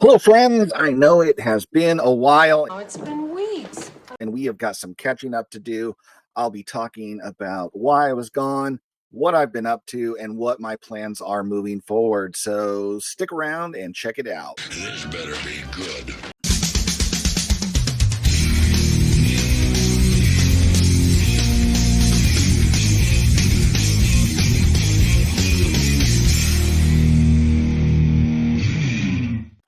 Hello, friends. I know it has been a while. Oh, it's been weeks. And we have got some catching up to do. I'll be talking about why I was gone, what I've been up to, and what my plans are moving forward. So stick around and check it out. This better be good.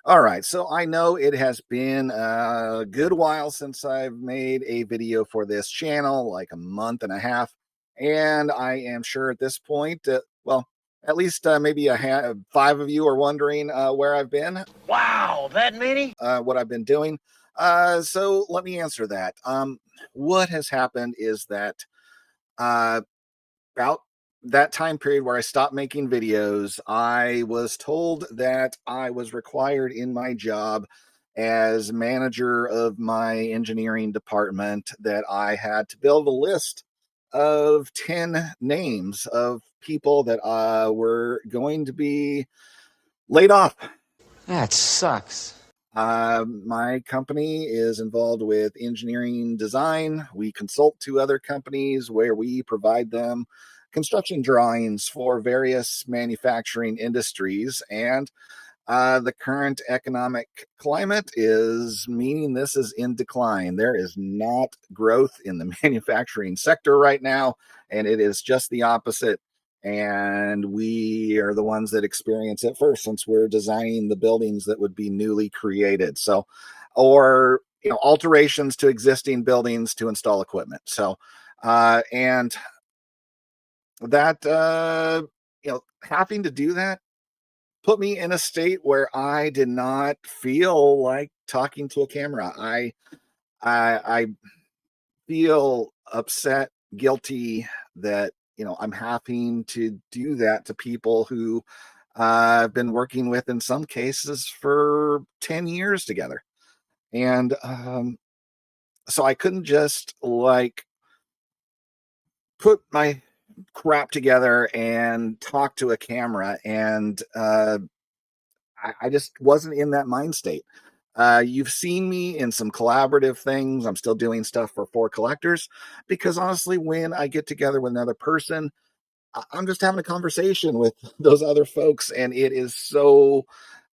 All right, so I know it has been a good while since I've made a video for this channel, like a month and a half. And I am sure at this point, well, at least maybe five of you are wondering where I've been. Wow, that many? What I've been doing. So let me answer that. What has happened is that about that time period where I stopped making videos, I was told that I was required in my job as manager of my engineering department that I had to build a list of 10 names of people that were going to be laid off. That sucks. My company is involved with engineering design. We consult to other companies where we provide them construction drawings for various manufacturing industries. And the current economic climate is meaning this is in decline. There is not growth in the manufacturing sector right now, and it is just the opposite. And we are the ones that experience it first, since we're designing the buildings that would be newly created. So, or, alterations to existing buildings to install equipment. So, and that, having to do that put me in a state where I did not feel like talking to a camera. I feel upset, guilty that, I'm having to do that to people who I've been working with in some cases for 10 years together. And so I couldn't just put my crap together and talk to a camera. And I just wasn't in that mind state. You've seen me in some collaborative things. I'm still doing stuff for collectors, because honestly, when I get together with another person, I'm just having a conversation with those other folks, and it is so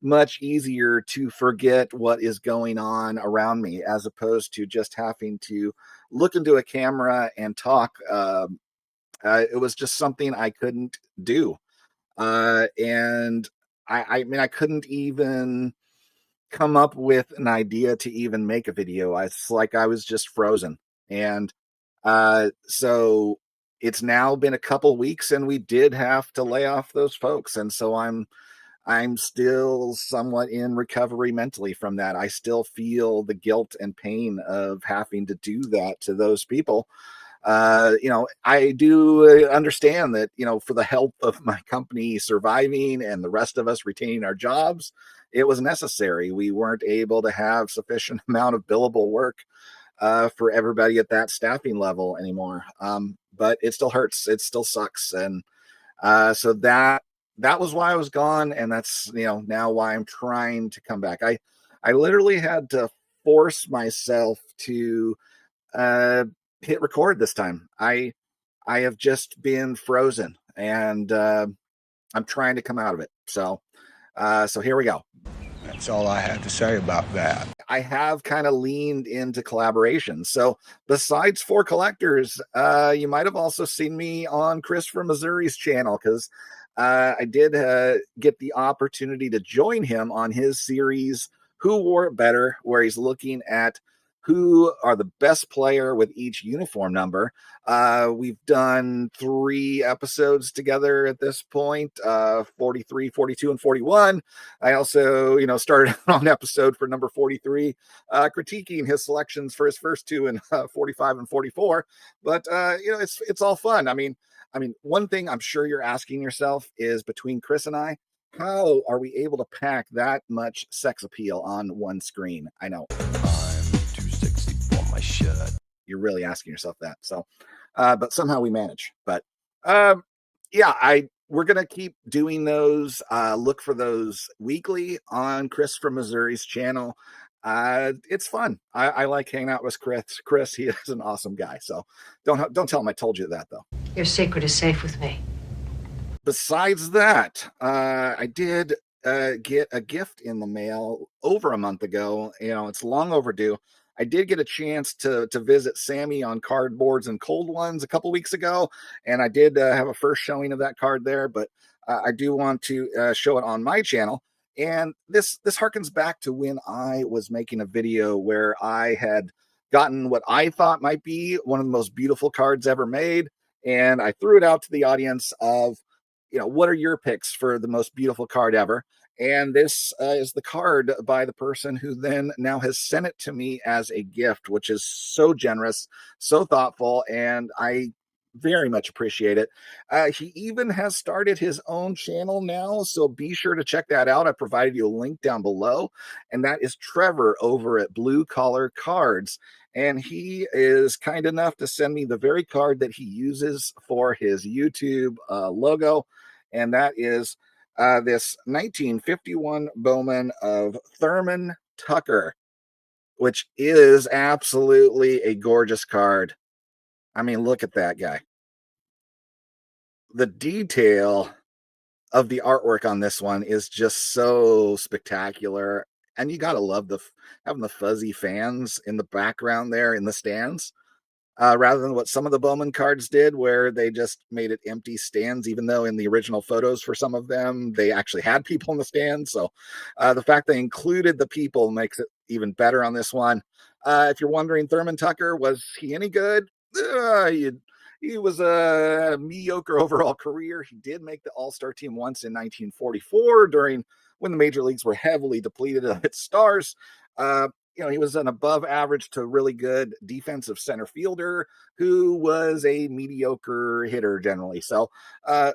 much easier to forget what is going on around me, as opposed to just having to look into a camera and talk. It was just something I couldn't do. And I mean, I couldn't even come up with an idea to even make a video. It's like I was just frozen. And so it's now been a couple weeks, and we did have to lay off those folks. And so I'm still somewhat in recovery mentally from that. I still feel the guilt and pain of having to do that to those people. I do understand that, for the help of my company surviving and the rest of us retaining our jobs, it was necessary. We weren't able to have sufficient amount of billable work for everybody at that staffing level anymore. But it still hurts. It still sucks. And so that was why I was gone. And that's, now why I'm trying to come back. I literally had to force myself to hit record this time. I have just been frozen, and I'm trying to come out of it. So here we go. That's all I have to say about that. I have kind of leaned into collaboration. So besides For Collectors, you might have also seen me on Chris from Missouri's channel, because I did get the opportunity to join him on his series, Who Wore It Better, where he's looking at who are the best player with each uniform number. We've done 3 episodes together at this point, 43, 42, and 41. I also, started on episode for number 43, critiquing his selections for his first 2 in 45 and 44. But, it's all fun. I mean, one thing I'm sure you're asking yourself is, between Chris and I, how are we able to pack that much sex appeal on one screen? I know. Shirt. You're really asking yourself that. So, but somehow we manage. But yeah, we're going to keep doing those. Look for those weekly on Chris from Missouri's channel. It's fun. I like hanging out with Chris, he is an awesome guy. So don't tell him I told you that, though. Your secret is safe with me. Besides that, I did get a gift in the mail over a month ago. It's long overdue. I did get a chance to visit Sammy on Cardboards and Cold Ones a couple weeks ago, and I did have a first showing of that card there. But I do want to show it on my channel. And this harkens back to when I was making a video where I had gotten what I thought might be one of the most beautiful cards ever made, and I threw it out to the audience of, what are your picks for the most beautiful card ever? And this is the card by the person who then now has sent it to me as a gift, which is so generous, so thoughtful, and I very much appreciate it. He even has started his own channel now, so be sure to check that out. I provided you a link down below, and that is Trevor over at Blue Collar Cards. And he is kind enough to send me the very card that he uses for his YouTube logo, and that is this 1951 Bowman of Thurman Tucker, which is absolutely a gorgeous card. I mean, look at that guy. The detail of the artwork on this one is just so spectacular. And you got to love having the fuzzy fans in the background there in the stands. Rather than what some of the Bowman cards did, where they just made it empty stands, even though in the original photos for some of them, they actually had people in the stands. So the fact they included the people makes it even better on this one. If you're wondering, Thurman Tucker, was he any good? He was a mediocre overall career. He did make the All-Star team once in 1944 during when the major leagues were heavily depleted of its stars. He was an above average to really good defensive center fielder who was a mediocre hitter generally. So,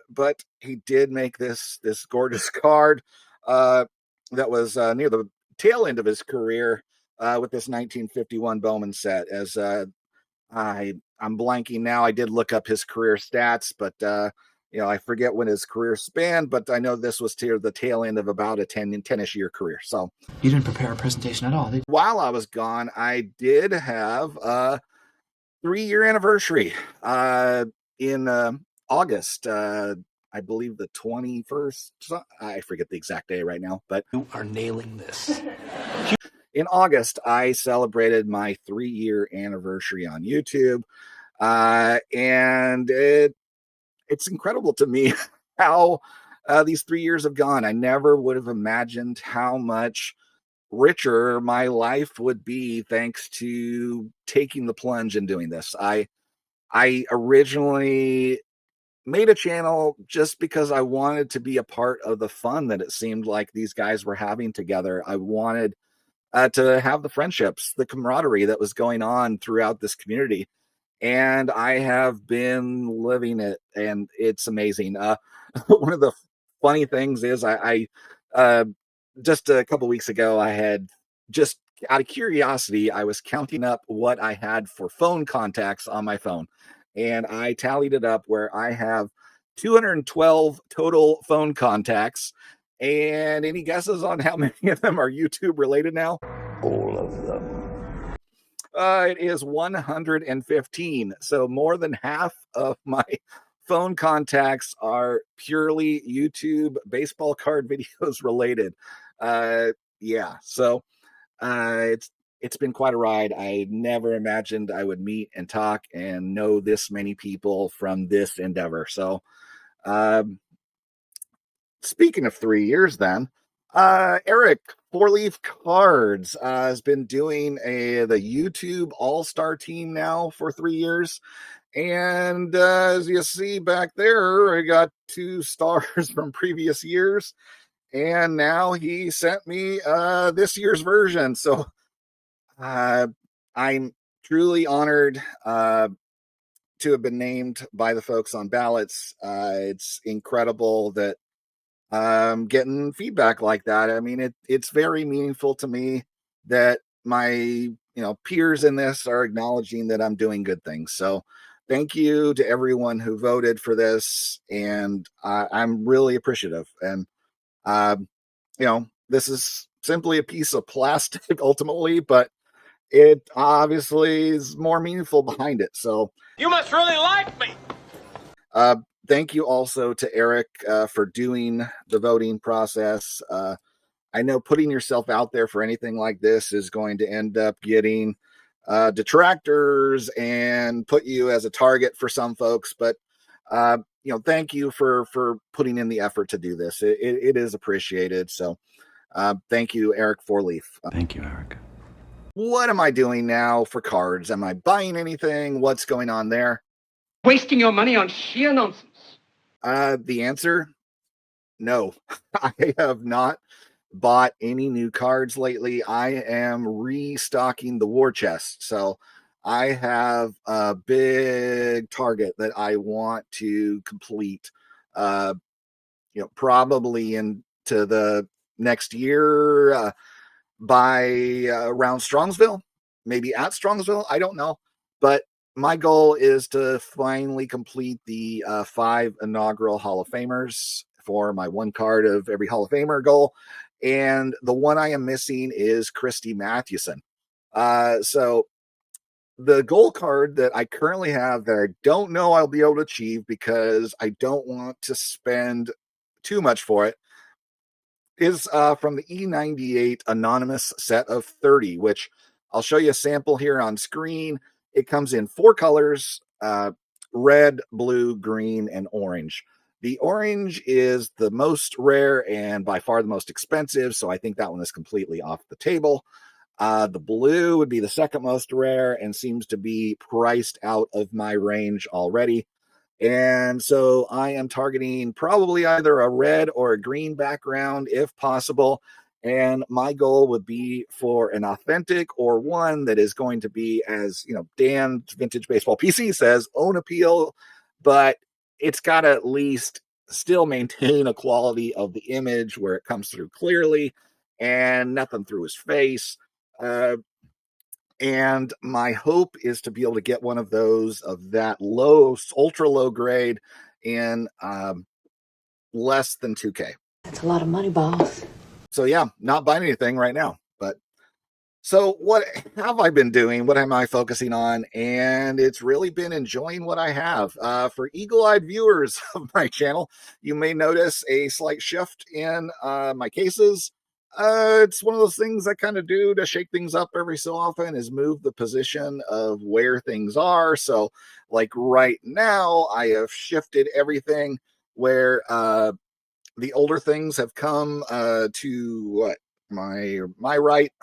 but he did make this gorgeous card that was near the tail end of his career with this 1951 Bowman set. As I'm blanking now. I did look up his career stats, but I forget when his career spanned, but I know this was to the tail end of about a 10-ish year career. So you didn't prepare a presentation at all, did you? While I was gone, I did have a 3-year anniversary in August. I believe the 21st. I forget the exact day right now, but you are nailing this. In August, I celebrated my 3-year anniversary on YouTube. And it's incredible to me how these 3 years have gone. I never would have imagined how much richer my life would be thanks to taking the plunge and doing this. I originally made a channel just because I wanted to be a part of the fun that it seemed like these guys were having together. I wanted to have the friendships, the camaraderie that was going on throughout this community. And I have been living it, and it's amazing. One of the funny things is I just a couple weeks ago, I had just out of curiosity, I was counting up what I had for phone contacts on my phone, and I tallied it up where I have 212 total phone contacts. And any guesses on how many of them are YouTube related now? All of them. It is 115. So more than half of my phone contacts are purely YouTube baseball card videos related. Yeah. So it's been quite a ride. I never imagined I would meet and talk and know this many people from this endeavor. So speaking of 3 years then, Eric, Four Leaf Cards has been doing the YouTube All-Star team now for 3 years. And as you see back there, I got 2 stars from previous years. And now he sent me this year's version. So I'm truly honored to have been named by the folks on ballots. It's incredible that getting feedback like that. I mean, it's very meaningful to me that my peers in this are acknowledging that I'm doing good things. So thank you to everyone who voted for this, and I'm really appreciative. And this is simply a piece of plastic ultimately, but it obviously is more meaningful behind it. So You must really like me. uh, thank you also to Eric for doing the voting process. I know putting yourself out there for anything like this is going to end up getting detractors and put you as a target for some folks, but thank you for putting in the effort to do this. It is appreciated. So thank you, Eric Forleaf. Thank you, Eric. What am I doing now for cards? Am I buying anything? What's going on there? Wasting your money on sheer nonsense. The answer, no. I have not bought any new cards lately. I am restocking the war chest. So I have a big target that I want to complete, probably into the next year, by around Strongsville, maybe at Strongsville. I don't know. But my goal is to finally complete the 5 inaugural Hall of Famers for my 1 card of every Hall of Famer goal. And the one I am missing is Christy Mathewson. So the goal card that I currently have that I don't know I'll be able to achieve because I don't want to spend too much for it is from the E98 anonymous set of 30, which I'll show you a sample here on screen. It comes in 4 colors, red, blue, green, and orange. The orange is the most rare and by far the most expensive, so I think that one is completely off the table. The blue would be the second most rare and seems to be priced out of my range already. And so I am targeting probably either a red or a green background if possible. And my goal would be for an authentic or one that is going to be, as Dan's Vintage Baseball PC says, own appeal, but it's got to at least still maintain a quality of the image where it comes through clearly and nothing through his face. And my hope is to be able to get one of those of that ultra low grade in less than 2K. That's a lot of money, boss. So yeah, not buying anything right now. But so what have I been doing? What am I focusing on? And it's really been enjoying what I have. For eagle-eyed viewers of my channel, you may notice a slight shift in my cases. It's one of those things I kind of do to shake things up every so often, is move the position of where things are. So like right now, I have shifted everything where the older things have come to what? My right.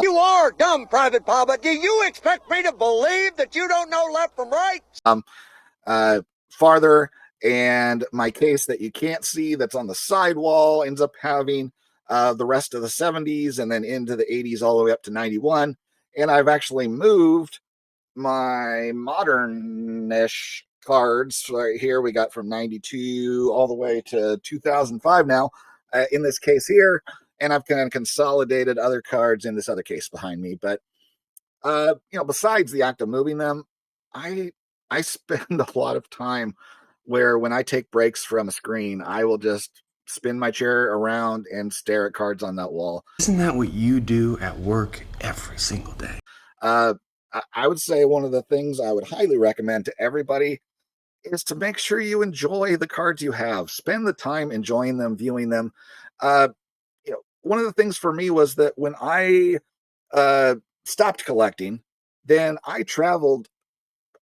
You are dumb, Private Papa. Do you expect me to believe that you don't know left from right? Farther, and my case that you can't see that's on the sidewall ends up having the rest of the 70s and then into the 80s all the way up to 91. And I've actually moved my modern-ish cards right here. We got from 92 all the way to 2005 now in this case here. And I've kind of consolidated other cards in this other case behind me. But, besides the act of moving them, I spend a lot of time where when I take breaks from a screen, I will just spin my chair around and stare at cards on that wall. Isn't that what you do at work every single day? I would say one of the things I would highly recommend to everybody is to make sure you enjoy the cards you have. Spend the time enjoying them, viewing them. One of the things for me was that when I stopped collecting, then I traveled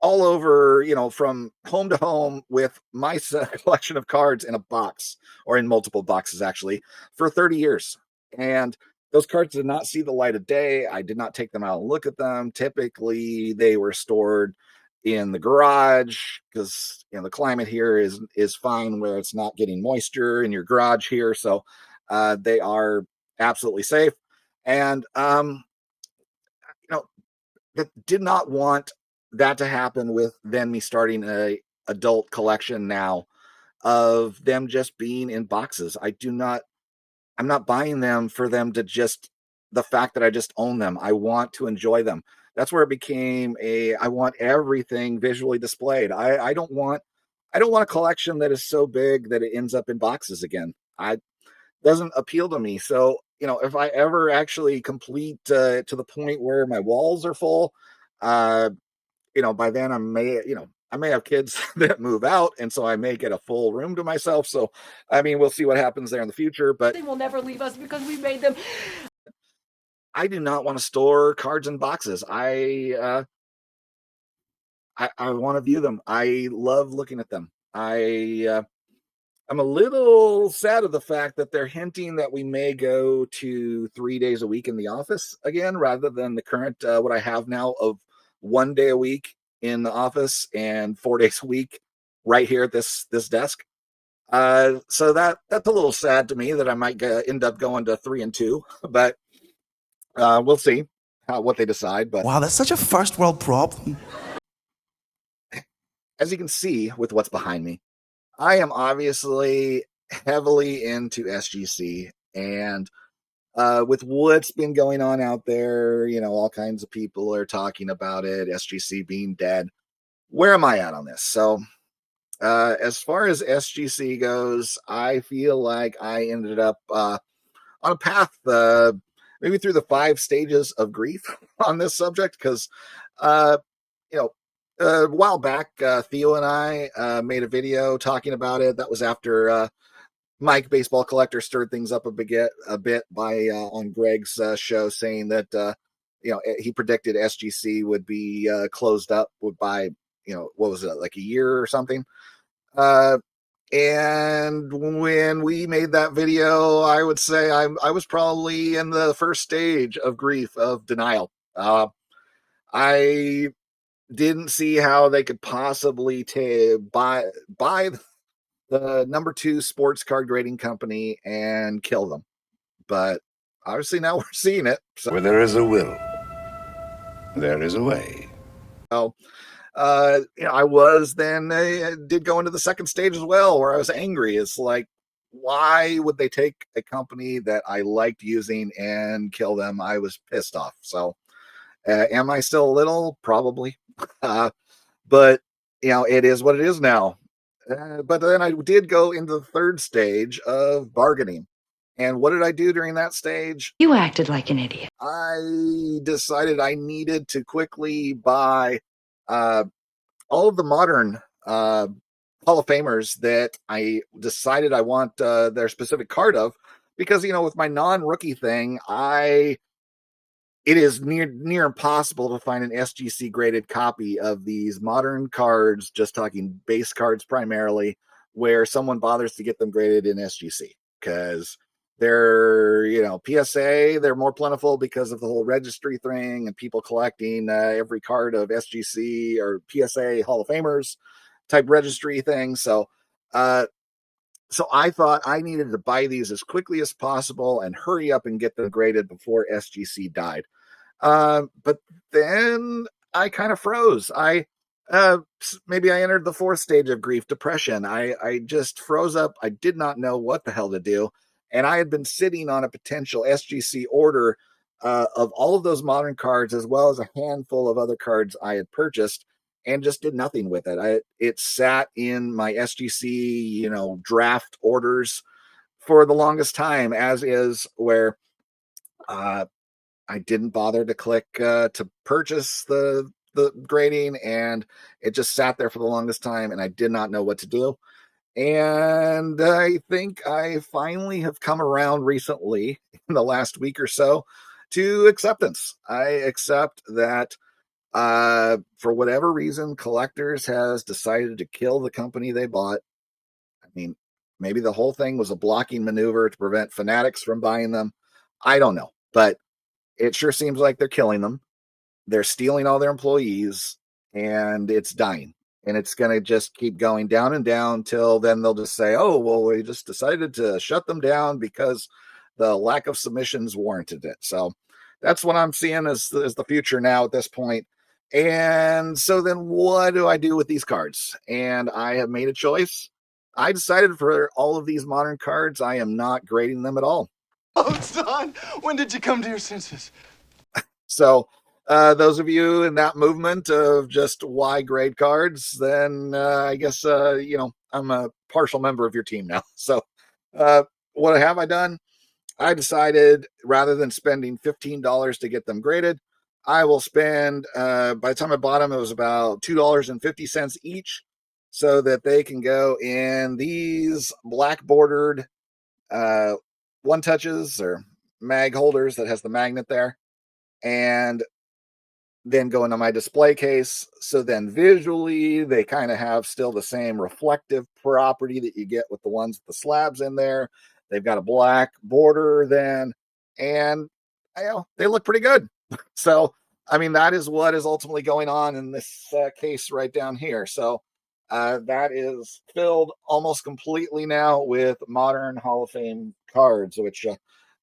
all over, from home to home with my collection of cards in a box, or in multiple boxes actually, for 30 years. And those cards did not see the light of day. I did not take them out and look at them. Typically, they were stored in the garage because the climate here is fine where it's not getting moisture in your garage here. So they are absolutely safe. And that did not want that to happen with then me starting a adult collection now of them just being in boxes. I'm not buying them for them to just the fact that I just own them. I want to enjoy them. That's where it became I want everything visually displayed. I don't want a collection that is so big that it ends up in boxes again. I doesn't appeal to me. So, if I ever actually complete to the point where my walls are full, by then I may have kids that move out, and so I may get a full room to myself. So, I mean, we'll see what happens there in the future, but They will never leave us because we made them. I do not want to store cards in boxes. I want to view them. I love looking at them. I'm a little sad of the fact that they're hinting that we may go to 3 days a week in the office again, rather than the current what I have now of 1 day a week in the office and 4 days a week right here at this desk. So that's a little sad to me that I might end up going to 3 and 2, but we'll see what they decide. But Wow, that's such a first world problem. as you can see with what's behind me, I am obviously heavily into SGC, and with what's been going on out there, all kinds of people are talking about it, SGC being dead. Where am I at on this? So, as far as SGC goes, I feel like I ended up on a path, maybe through the 5 stages of grief on this subject, because, you know, a while back, Theo and I made a video talking about it. That was after Mike Baseball Collector stirred things up a bit by on Greg's show, saying that he predicted SGC would be closed up by what was it, like a year or something. And when we made that video, I would say I was probably in the first stage of grief, of denial. I didn't see how they could possibly buy the number 2 sports card grading company and kill them. But obviously now we're seeing it. So, Where there is a will, there is a way. I was then did go into the second stage as well, where I was angry. It's like, why would they take a company that I liked using and kill them? I was pissed off. So, am I still a little? Probably. But it is what it is now. But then I did go into the third stage of bargaining. And what did I do during that stage? You acted like an idiot. I decided I needed to quickly buy all of the modern Hall of Famers that I decided I want their specific card of, because with my non-rookie thing, it is near impossible to find an SGC graded copy of these modern cards, just talking base cards primarily, where someone bothers to get them graded in SGC, because they're PSA, they're more plentiful because of the whole registry thing and people collecting every card of SGC or PSA Hall of Famers type registry thing. So I thought I needed to buy these as quickly as possible and hurry up and get them graded before SGC died. But then I kind of froze. Maybe I entered the 4th stage of grief, depression. I just froze up. I did not know what the hell to do. And I had been sitting on a potential SGC order of all of those modern cards, as well as a handful of other cards I had purchased, and just did nothing with it. It sat in my SGC, draft orders for the longest time, as is, where I didn't bother to click to purchase the grading, and it just sat there for the longest time, and I did not know what to do. And I think I finally have come around recently in the last week or so to acceptance. I accept that for whatever reason, Collectors has decided to kill the company they bought. I mean, maybe the whole thing was a blocking maneuver to prevent fanatics from buying them. I don't know, but it sure seems like they're killing them. They're stealing all their employees, and it's dying. And it's going to just keep going down and down till then they'll just say, oh, well, we just decided to shut them down because the lack of submissions warranted it. So that's what I'm seeing as the future now at this point. And so then what do I do with these cards? And I have made a choice. I decided for all of these modern cards, I am not grading them at all. Oh, son, when did you come to your senses? So those of you in that movement of just Y grade cards, then I guess I'm a partial member of your team now. So what have I done? I decided rather than spending $15 to get them graded, I will spend, by the time I bought them, it was about $2.50 each, so that they can go in these black bordered one touches or mag holders that has the magnet there, and then go into my display case. So then visually, they kind of have still the same reflective property that you get with the ones with the slabs in there. They've got a black border then, and they look pretty good. So, I mean, that is what is ultimately going on in this case right down here. So that is filled almost completely now with modern Hall of Fame cards, which,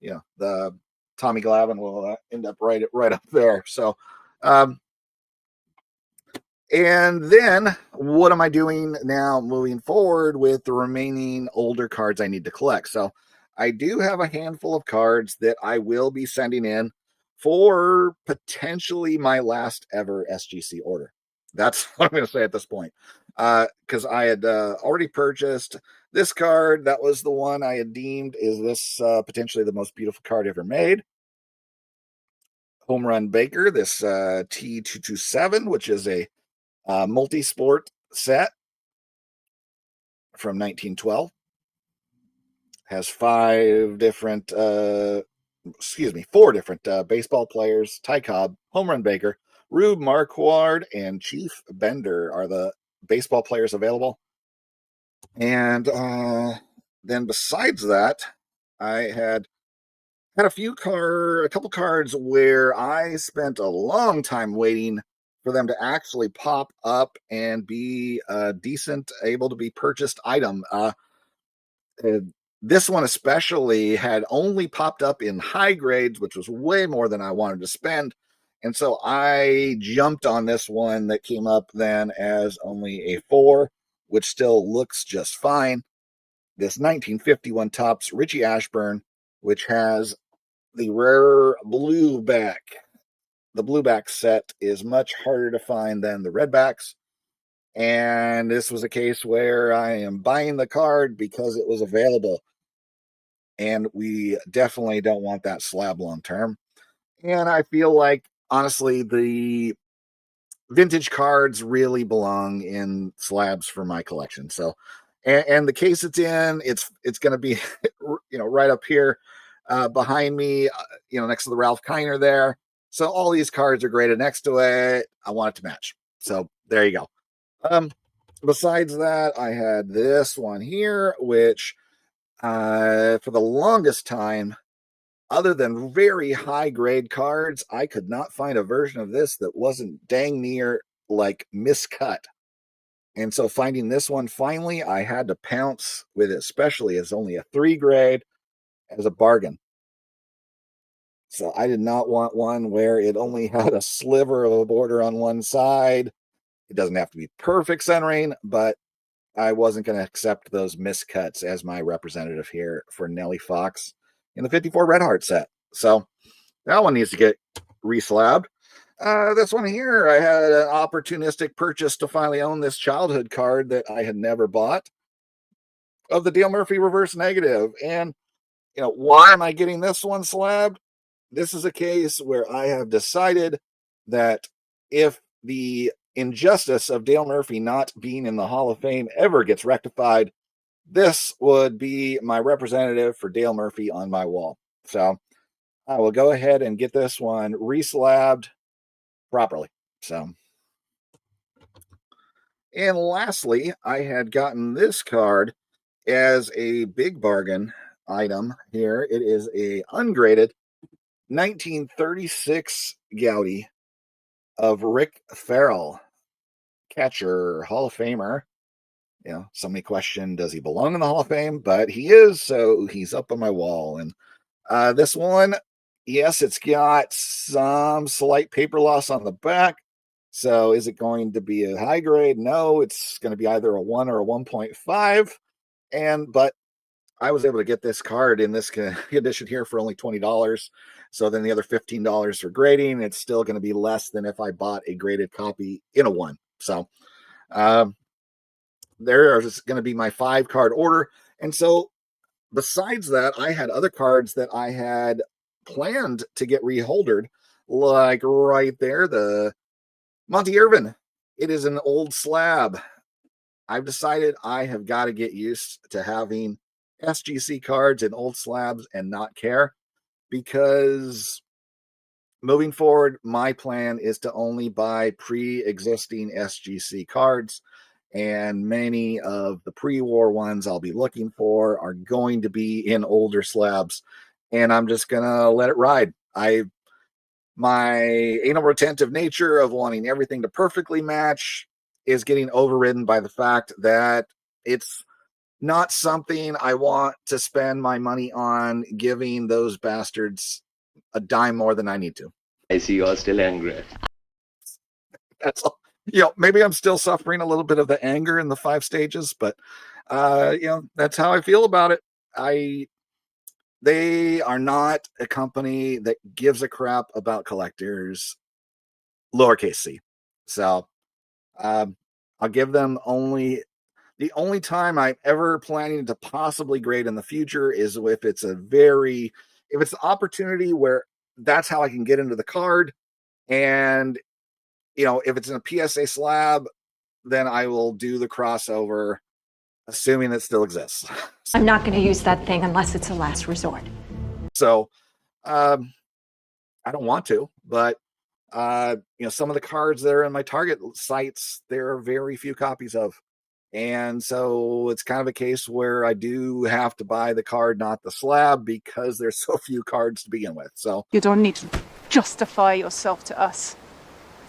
the Tommy Glavine will end up right up there. So, and then what am I doing now moving forward with the remaining older cards I need to collect? So I do have a handful of cards that I will be sending in for potentially my last ever SGC order. That's what I'm going to say at this point. Because I had already purchased this card. That was the one I had deemed is this potentially the most beautiful card ever made. Home Run Baker, this T227, which is a multi-sport set from 1912. Has four different baseball players. Ty Cobb, Home Run Baker, Rube Marquard, and Chief Bender are the baseball players available. And then besides that, I had a couple cards where I spent a long time waiting for them to actually pop up and be a decent, able to be purchased item. This one especially had only popped up in high grades, which was way more than I wanted to spend. And so I jumped on this one that came up then as only a 4, which still looks just fine. This 1951 Topps Richie Ashburn, which has the rare blue back. The blue back set is much harder to find than the red backs. And this was a case where I am buying the card because it was available. And we definitely don't want that slab long term. And I feel like, honestly, the vintage cards really belong in slabs for my collection. So, and the case it's in, it's going to be, right up here behind me, next to the Ralph Kiner there. So all these cards are graded next to it. I want it to match. So there you go. Besides that, I had this one here, which for the longest time, other than very high grade cards, I could not find a version of this that wasn't dang near like miscut. And so finding this one, finally, I had to pounce with it, especially as only a 3 grade, as a bargain. So I did not want one where it only had a sliver of a border on one side. It doesn't have to be perfect centering, but I wasn't going to accept those miscuts as my representative here for Nellie Fox in the 54 Red Heart set. So that one needs to get reslabbed. This one here, I had an opportunistic purchase to finally own this childhood card that I had never bought of the Dale Murphy reverse negative. And, why am I getting this one slabbed? This is a case where I have decided that if the injustice of Dale Murphy not being in the Hall of Fame ever gets rectified, this would be my representative for Dale Murphy on my wall. So I will go ahead and get this one reslabbed properly. So, and lastly, I had gotten this card as a big bargain item here. It is a ungraded 1936 Gaudy of Rick Farrell, catcher, Hall of Famer. Somebody questioned, does he belong in the Hall of Fame? But he is, so he's up on my wall. And this one, yes, it's got some slight paper loss on the back. So is it going to be a high grade? No, it's going to be either a 1 or a 1.5. But I was able to get this card in this condition here for only $20. So then the other $15 for grading, it's still going to be less than if I bought a graded copy in a one. So there is going to be my 5-card order. And so besides that, I had other cards that I had planned to get reholdered, like right there, the Monty Irvin. It is an old slab. I've decided I have got to get used to having SGC cards in old slabs and not care, because moving forward, my plan is to only buy pre-existing SGC cards, and many of the pre-war ones I'll be looking for are going to be in older slabs, and I'm just gonna let it ride. My anal retentive nature of wanting everything to perfectly match is getting overridden by the fact that it's not something I want to spend my money on giving those bastards a dime more than I need to. I see you're still angry. That's all. Maybe I'm still suffering a little bit of the anger in the 5 stages, but that's how I feel about it. They are not a company that gives a crap about collectors, lowercase c. So I'll give them the only time I'm ever planning to possibly grade in the future is if it's the opportunity where that's how I can get into the card. And, if it's in a PSA slab, then I will do the crossover, assuming it still exists. I'm not going to use that thing unless it's a last resort. So, I don't want to, but, some of the cards that are in my target sites, there are very few copies of. And so it's kind of a case where I do have to buy the card, not the slab, because there's so few cards to begin with. So you don't need to justify yourself to us.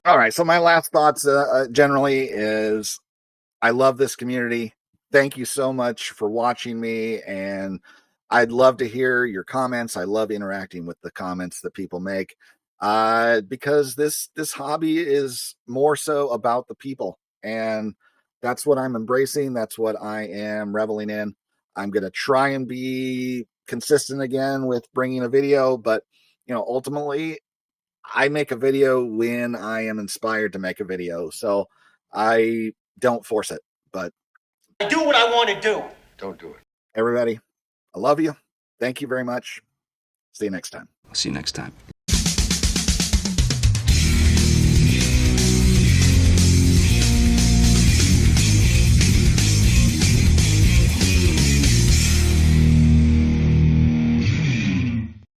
All right. So my last thoughts generally is I love this community. Thank you so much for watching me. And I'd love to hear your comments. I love interacting with the comments that people make because this hobby is more so about the people. And that's what I'm embracing. That's what I am reveling in. I'm going to try and be consistent again with bringing a video, but ultimately I make a video when I am inspired to make a video. So I don't force it, but I do what I want to do. Don't do it. Everybody, I love you. Thank you very much. See you next time. See you next time.